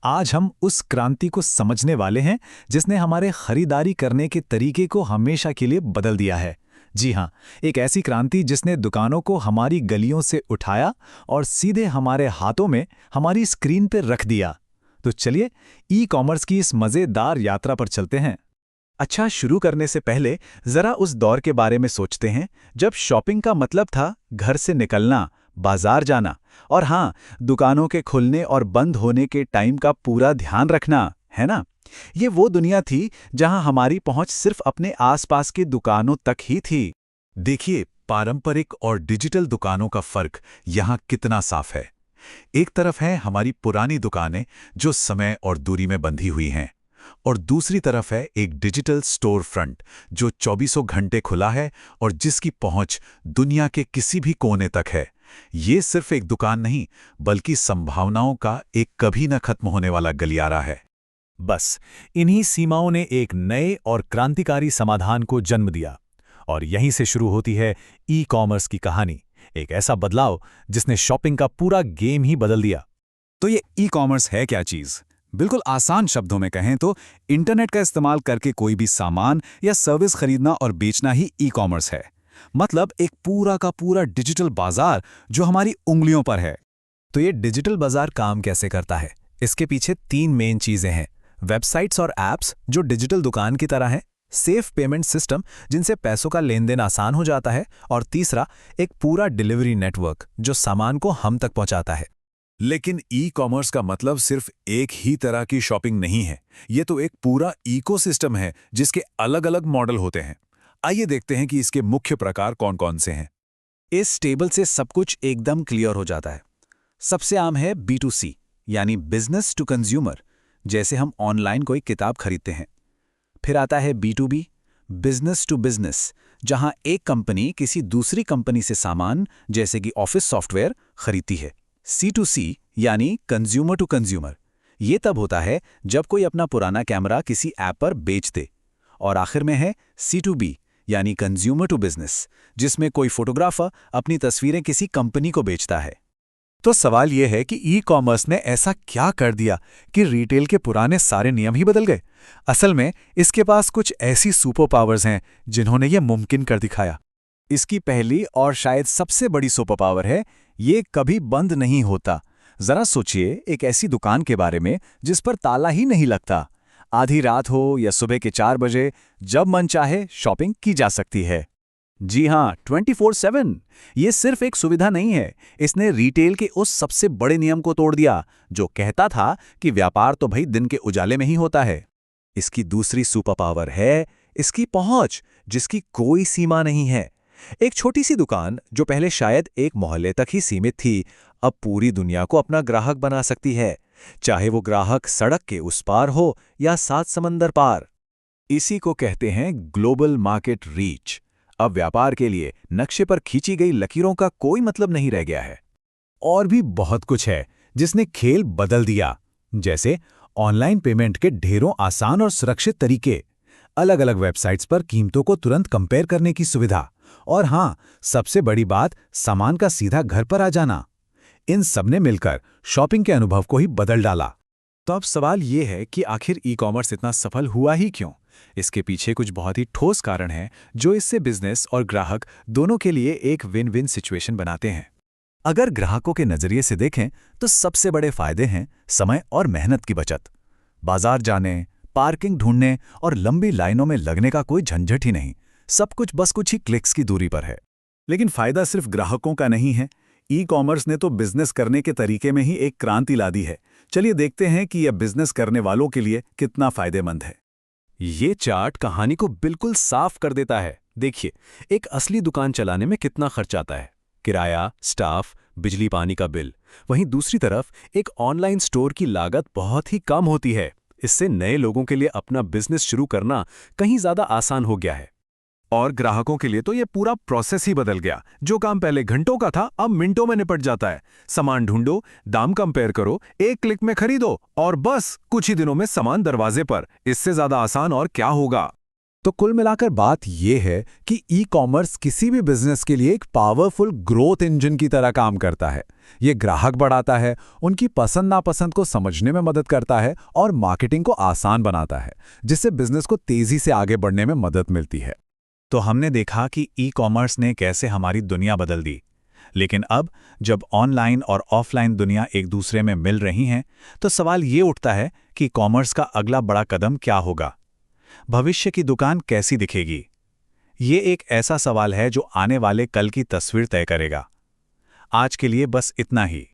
आज हम उस क्रांति को समझने वाले हैं जिसने हमारे खरीदारी करने के तरीके को हमेशा के लिए बदल दिया है। जी हाँ, एक ऐसी क्रांति जिसने दुकानों को हमारी गलियों से उठाया और सीधे हमारे हाथों में हमारी स्क्रीन पर रख दिया। तो चलिए ई कॉमर्स की इस मज़ेदार यात्रा पर चलते हैं। अच्छा, शुरू करने से पहले जरा उस दौर के बारे में सोचते हैं जब शॉपिंग का मतलब था घर से निकलना, बाजार जाना और हाँ, दुकानों के खुलने और बंद होने के टाइम का पूरा ध्यान रखना, है ना? ये वो दुनिया थी जहां हमारी पहुंच सिर्फ अपने आसपास की दुकानों तक ही थी। देखिए, पारंपरिक और डिजिटल दुकानों का फर्क यहाँ कितना साफ है। एक तरफ है हमारी पुरानी दुकानें जो समय और दूरी में बंधी हुई हैं, और दूसरी तरफ है एक डिजिटल स्टोर फ्रंट जो चौबीसों घंटे खुला है और जिसकी पहुंच दुनिया के किसी भी कोने तक है। ये सिर्फ एक दुकान नहीं, बल्कि संभावनाओं का एक कभी न खत्म होने वाला गलियारा है। बस इन्हीं सीमाओं ने एक नए और क्रांतिकारी समाधान को जन्म दिया, और यहीं से शुरू होती है ई कॉमर्स की कहानी। एक ऐसा बदलाव जिसने शॉपिंग का पूरा गेम ही बदल दिया। तो ये ई कॉमर्स है क्या चीज़? बिल्कुल आसान शब्दों में कहें तो इंटरनेट का इस्तेमाल करके कोई भी सामान या सर्विस खरीदना और बेचना ही ई कॉमर्स है। मतलब एक पूरा का पूरा डिजिटल बाजार जो हमारी उंगलियों पर है। तो ये डिजिटल बाजार काम कैसे करता है? इसके पीछे तीन मेन चीजें हैं। वेबसाइट्स और ऐप्स जो डिजिटल दुकान की तरह हैं, सेफ पेमेंट सिस्टम जिनसे पैसों का लेन देन आसान हो जाता है, और तीसरा एक पूरा डिलीवरी नेटवर्क जो सामान को हम तक पहुंचाता है। लेकिन ई कॉमर्स का मतलब सिर्फ एक ही तरह की शॉपिंग नहीं है। ये तो एक पूरा इकोसिस्टम है जिसके अलग अलग मॉडल होते हैं। आइए देखते हैं कि इसके मुख्य प्रकार कौन-कौन से हैं। इस टेबल से सब कुछ एकदम क्लियर हो जाता है। सबसे आम है B2C, यानी बिजनेस टू कंज्यूमर, जैसे हम ऑनलाइन कोई किताब खरीदते हैं। फिर आता है B2B, बिजनेस टू बिजनेस, जहां एक कंपनी किसी दूसरी कंपनी से सामान जैसे कि ऑफिस सॉफ्टवेयर खरीदती है। C2C, यानी कंज्यूमर टू कंज्यूमर, ये तब होता है जब कोई अपना पुराना कैमरा किसी ऐप पर बेच दे। और आखिर में है C2B, यानी कंज्यूमर टू बिजनेस, जिसमें कोई फोटोग्राफर अपनी तस्वीरें किसी कंपनी को बेचता है। तो सवाल यह है कि ई कॉमर्स ने ऐसा क्या कर दिया कि रिटेल के पुराने सारे नियम ही बदल गए? असल में इसके पास कुछ ऐसी सुपर पावर्स हैं जिन्होंने ये मुमकिन कर दिखाया। इसकी पहली और शायद सबसे बड़ी सुपर पावर है, ये कभी बंद नहीं होता। जरा सोचिए एक ऐसी दुकान के बारे में जिस पर ताला ही नहीं लगता। आधी रात हो या सुबह के 4 बजे, जब मन चाहे शॉपिंग की जा सकती है। जी हाँ, 24/7। ये सिर्फ एक सुविधा नहीं है, इसने रिटेल के उस सबसे बड़े नियम को तोड़ दिया जो कहता था कि व्यापार तो भाई दिन के उजाले में ही होता है। इसकी दूसरी सुपर पावर है इसकी पहुंच, जिसकी कोई सीमा नहीं है। एक छोटी सी दुकान जो पहले शायद एक मोहल्ले तक ही सीमित थी, अब पूरी दुनिया को अपना ग्राहक बना सकती है, चाहे वो ग्राहक सड़क के उस पार हो या 7 समंदर पार। इसी को कहते हैं ग्लोबल मार्केट रीच। अब व्यापार के लिए नक्शे पर खींची गई लकीरों का कोई मतलब नहीं रह गया है। और भी बहुत कुछ है जिसने खेल बदल दिया, जैसे ऑनलाइन पेमेंट के ढेरों आसान और सुरक्षित तरीके, अलग अलग वेबसाइट्स पर कीमतों को तुरंत कंपेयर करने की सुविधा, और हाँ, सबसे बड़ी बात, सामान का सीधा घर पर आ जाना। इन सब ने मिलकर शॉपिंग के अनुभव को ही बदल डाला। तो अब सवाल ये है कि आखिर ई कॉमर्स इतना सफल हुआ ही क्यों? इसके पीछे कुछ बहुत ही ठोस कारण हैं जो इससे बिजनेस और ग्राहक दोनों के लिए एक विन विन सिचुएशन बनाते हैं। अगर ग्राहकों के नजरिए से देखें तो सबसे बड़े फायदे हैं समय और मेहनत की बचत। बाजार जाने, पार्किंग ढूंढने और लंबी लाइनों में लगने का कोई झंझट ही नहीं। सब कुछ बस कुछ ही क्लिक्स की दूरी पर है। लेकिन फायदा सिर्फ ग्राहकों का नहीं है। ई कॉमर्स ने तो बिजनेस करने के तरीके में ही एक क्रांति ला दी है। चलिए देखते हैं कि यह बिजनेस करने वालों के लिए कितना फायदेमंद है। ये चार्ट कहानी को बिल्कुल साफ कर देता है। देखिए, एक असली दुकान चलाने में कितना खर्च आता है, किराया, स्टाफ, बिजली पानी का बिल। वहीं दूसरी तरफ एक ऑनलाइन स्टोर की लागत बहुत ही कम होती है। इससे नए लोगों के लिए अपना बिजनेस शुरू करना कहीं ज्यादा आसान हो गया है। और ग्राहकों के लिए तो ये पूरा प्रोसेस ही बदल गया। जो काम पहले घंटों का था अब मिनटों में निपट जाता है। सामान ढूंढो, दाम कंपेयर करो, एक क्लिक में खरीदो और बस कुछ ही दिनों में सामान दरवाजे पर। इससे ज्यादा आसान और क्या होगा? तो कुल मिलाकर बात यह है कि ई कॉमर्स किसी भी बिजनेस के लिए एक पावरफुल ग्रोथ इंजन की तरह काम करता है। ये ग्राहक बढ़ाता है, उनकी पसंद नापसंद को समझने में मदद करता है और मार्केटिंग को आसान बनाता है, जिससे बिजनेस को तेजी से आगे बढ़ने में मदद मिलती है। तो हमने देखा कि ई कॉमर्स ने कैसे हमारी दुनिया बदल दी। लेकिन अब जब ऑनलाइन और ऑफलाइन दुनिया एक दूसरे में मिल रही हैं, तो सवाल ये उठता है कि कॉमर्स का अगला बड़ा कदम क्या होगा? भविष्य की दुकान कैसी दिखेगी? ये एक ऐसा सवाल है जो आने वाले कल की तस्वीर तय करेगा। आज के लिए बस इतना ही।